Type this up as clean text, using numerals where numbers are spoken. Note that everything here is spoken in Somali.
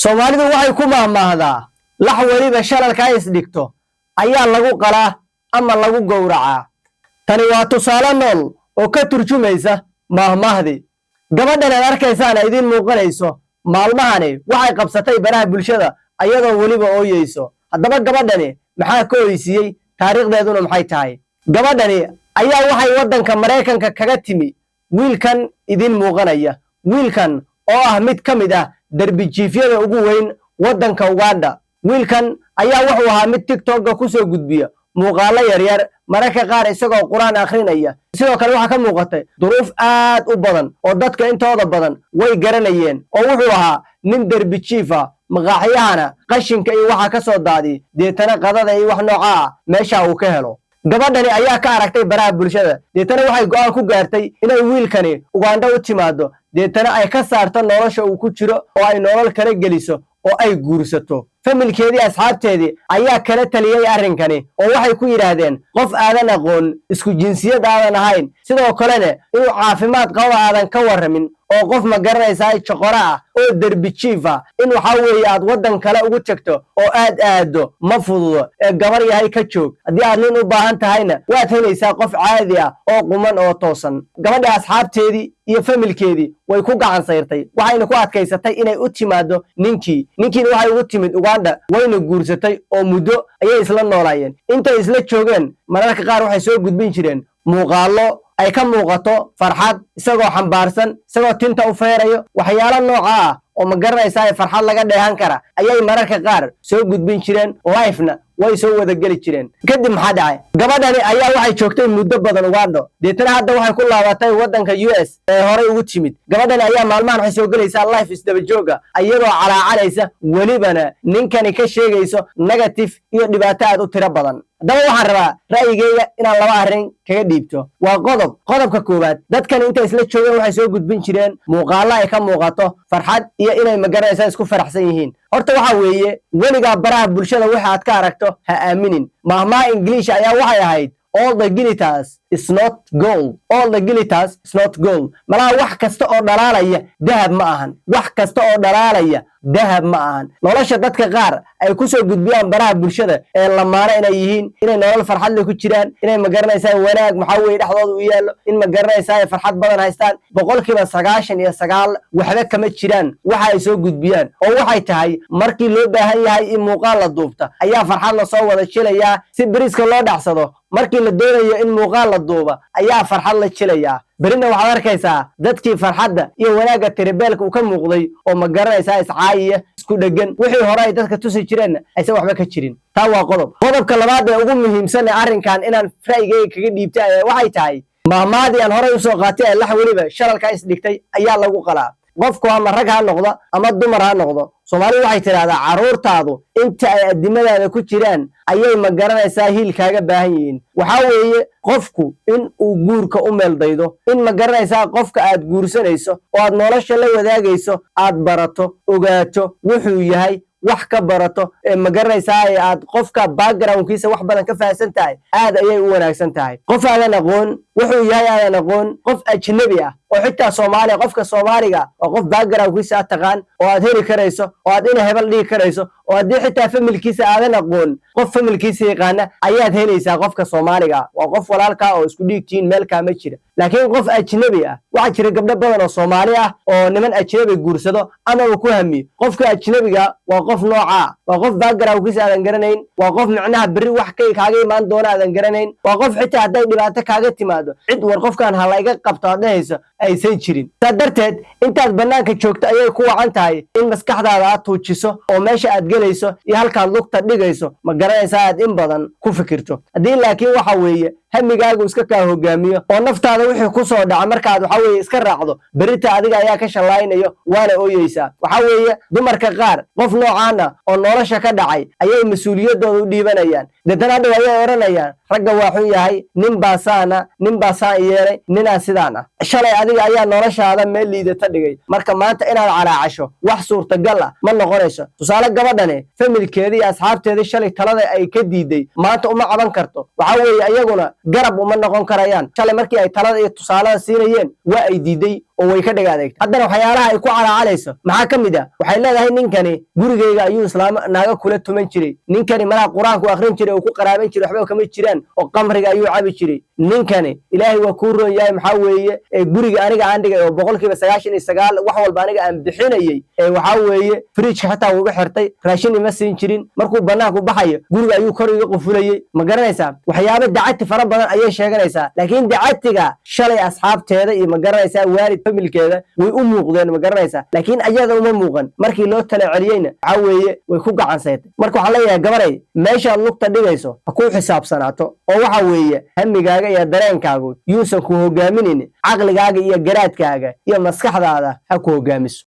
Soomaalidu waxay ku maahmaahdaa lax waliba shalalka ay isdhigto ayaa lagu qalaa ama lagu gowracaa. Tani waa tusaale nool oo ka turjumaysa maahmaahdii. Gabadhan aad arkaysaan idin muuqanayso maalmahani waxay qabsatay baraha bulshada ayadoo waliba ooyeyso. Haddaba gabadhani maxaa ka ooysiiyey? Taariikhdeeduna maxay tahay? Gabadhani ayaa waxay waddanka Mareykanka kaga timi wiilkan idin muuqanaya. Wiilkan oo ah mid ka mid ah darbijiifyada ugu weyn waddanka Uganda. Wiilkan ayaa wuxuu ahaa mid TikTok-ga ku soo gudbiya muuqaalo yaryar mararka qaar isagoo quraan akhrinaya. Sidoo kale waxaa ka muuqatay duruuf aad u badan oo dadka intooda badan way garanayeen, oo wuxuu ahaa nin darbijiif ah, maqaaxiyahana qashinka iyo waxa ka soo daadiya deetana qadada iyo wax nooca ah meesha uu ka helo. Gabadhani ayaa ka aragtay baraha bulshada, deetana waxay go'aan ku gaartay inay wiilkani Uganda u timaado, deetana ay ka saarto nolosha uu ku jiro oo ay nolol kala geliso oo ay guursato. familkeedii asxaabteedii ayaa kala taliyay arrinkani oo waxay ku yiraahdeen qof aadan aqoon, isku jinsiyad aadan ahayn, sidoo kalena inuu caafimaad qabo aadan ka waramin, oo qof ma garanaysaa choqora ah oo darbijiif ah in waxa weeye aad waddan kale ugu tagto oo aad aado ma fududo ee gabar yahay ka joog. haddii aad nin u baahan tahayna waad helaysaa qof caadi ah oo quman oo toosan. gabadha asxaabteedii iyo familkeedii way ku gacan sayrtay, waxayna ku adkaysatay inay u timaado ninkiina waxay ugu timid Uganda, wayna guursatay oo muddo ayay isla noolaayeen. intay isla joogeen mararka qaar waxay soo gudbin jireen muuqaalo ay ka muuqato farxad, isagoo xambaarsan, isagoo tinta u feerayo, waxyaalo nooca ah oo ma garanaysaa farxad laga dheehan kara ayay mararka qaar soo gudbin jireen. life-na way soo wada geli jireen. kadib maxaa dhacay? gabadhani ayaa waxay joogtay muddo badan Uganda, deetana hadda waxay ku laabatay waddanka US ee horey ugu timid. gabadhani ayaa maalmahan waxay soo gelaysaa life isdaba jooga iyadoo calaacalaysa, welibana ninkani ka sheegayso negative iyo dhibaato aad u tiro badan. haddaba waxaan rabaa ra'yigeyga inaan laba arrin kaga dhiibto. waa qodobka koowaad, dadkan intay isla joogeen waxay soo gudbin jireen muuqaalo ay ka muuqato farxad iyo inay magaranaysaa isku faraxsan yihiin. horta waxa weeye weligaa baraha bulshada waxa aad ka aragto ha aaminin. mahmaha English ayaa waxay ahayd all the glitters is not gold. all the glitters is not gold. malaha wax kasta oo dhalaalaya dahab ma ahan. wax kasta oo dhalaalaya dahab ma ahan. nolosha dadka qaar ay ku soo gudbiyaan baraha bulshada ee lamaana inay yihiin, inay nolol farxad leh ku jiraan, inay magaranaysaa wanaag maxaa weeye dhexdooda u yaallo, in magaranaysaa farxad badan haystaan, 99% waxba kama jiraan waxa ay soo gudbiyaan. oo waxay tahay markii loo baahan yahay in muuqaal la duubta ayaa farxad la soo wada jilayaa si bariiska loo dhacsado. markii la doonayo in muuqaal la duuba ayaa farxad la jilayaa. berina waxaad arkaysaa dadkii farxadda iyo wanaagga tiribeelka uu ka muuqday oo ma garanaysaa iscaayiya, isku dheggan, wixii hore ay dadka tusi jireenna aysan waxba ka jirin. taa waa qodobka labaad ee ugu muhiimsan ee arrinkan inaan ra'yigayga kaga dhiibtay ayaa waxay tahay mahmaadii aan horey usoo qaatay ee lax weliba shalalka isdhigtay ayaa lagu qalaa. qofku ama rag ha noqdo ama dumar ha noqdo, Soomaalidu waxay tiraahdaa carruurtaadu inta ay adimadaada ku jiraan ayay ma garanaysaa hiil kaaga baahan yihiin. waxaa weeye qofku in uu guurka u meeldaydo, in ma garanaysaa qofka aad guursanayso oo aad nolosha la wadaagayso aad barato, ogaato wuxuu yahay, wax ka barato ee ma garanaysaa aad qofka backgroundkiisa wax badan ka fahamsan tahay, aad ayay u wanaagsan tahay. qof aadan aqoon wuxuu yahay aadan aqoon, qof ajnabi ah oo xitaa Soomaaliya, qofka Soomaaliga oo qof backgroundkiisa aad taqaan oo aad heli karayso oo aad ina hebel dhigi karayso, oo haddii xitaa familkiisa aadan aqoon qof familkiisa yaqaana ayaad helaysaa. qofka Soomaaliga waa qof walaalkaa oo isku dhiigtiin meelkaa ma jira. laakiin qof ajnabi ah, waxaa jira gabdho badan oo Soomaali ah oo niman ajnabi guursado ama uu ku hamiyo. qofka ajnabiga waa qof nooca, waa qof backgroundkiisa aadan garanayn, waa qof macnaha berri wax kaaga imaan doona aadan garanayn, waa qof xitaa hadday dhibaato kaaga timaado cid war qofkan ha layga qabto aad dhehayso aysan jirin. saa darteed intaad bannaanka joogto ayay ku wacan tahay in maskaxdaada aad tuujiso oo meesha aad gelayso iyo halkaad lugta dhigayso ma garanaysaa aad in badan ku fikirto. haddii laakiin waxa weeye hamigaagu iska kaa hogaamiyo oo naftaada wixii ku soo dhaca markaad waxa weeye iska raacdo, berita adiga ayaa ka shallaaynayo waana ooyeysaa. waxa weeye dumarka qaar qof noocaana oo nolosha ka dhacay ayay mas-uuliyaddooda u dhiibanayaan, deetana hadhow ayay odhanayaan ragga waa xun yahay, nin baa saana, nin baa saan yeelay, ninaa sidaan ah. shalay adiga ayaa noloshaada meel liidata dhigay, marka maanta inaad calaacasho wax suurtagal ah ma noqonayso. tusaale, gabadhani familkeedii iyo asxaabteedii shalay talada ay ka diiday maanta uma caban karto. waxa weeye iyaguna garab uma noqon karayaan. shalay markii ay talada iyo tusaalada siinayeen waa ay diiday way ka dhigaadeen haddana waxyaalaha ay ku calaacalayso maxaa ka mid ah waxay leedahay ninkani gurigeyga ayuu islaam naaga kula tuman jiray ninkani malaha quraanku akhrin jiray oo ku qaraaban jiray waxba kama jiraan oo qamriga ayuu cabi jiray ninkani ilaahay waa ku roon yahay maxaa weeye guriga aniga aan dhigay oo 99% wax walba aniga aan bixinayay waxaa weeye fridge xataa uu xirtay raashin ima siin jirin markuu banaanku baxayo guriga ayuu kor iga qufulayay ma garanaysaa waxyaabo dacati fara badan ayay sheeganaysaa laakiin dacatiga shalay asxaabteeda iyo ma garanaysaa waalid familkeeda way u muuqdeen ma garanaysaa laakiin ayada uma muuqan markii loo tala celiyayna waxa weeye way ku gacansaysay marka waxa la yahay gabaray meesha lugta dhigayso ha ku xisaabsanaato oo waxa weeye hamigaaga iyo dareenkaagu yuusan ku hogaaminaynin caqligaaga iyo garaadkaaga iyo maskaxdaada ha ku hogaamiso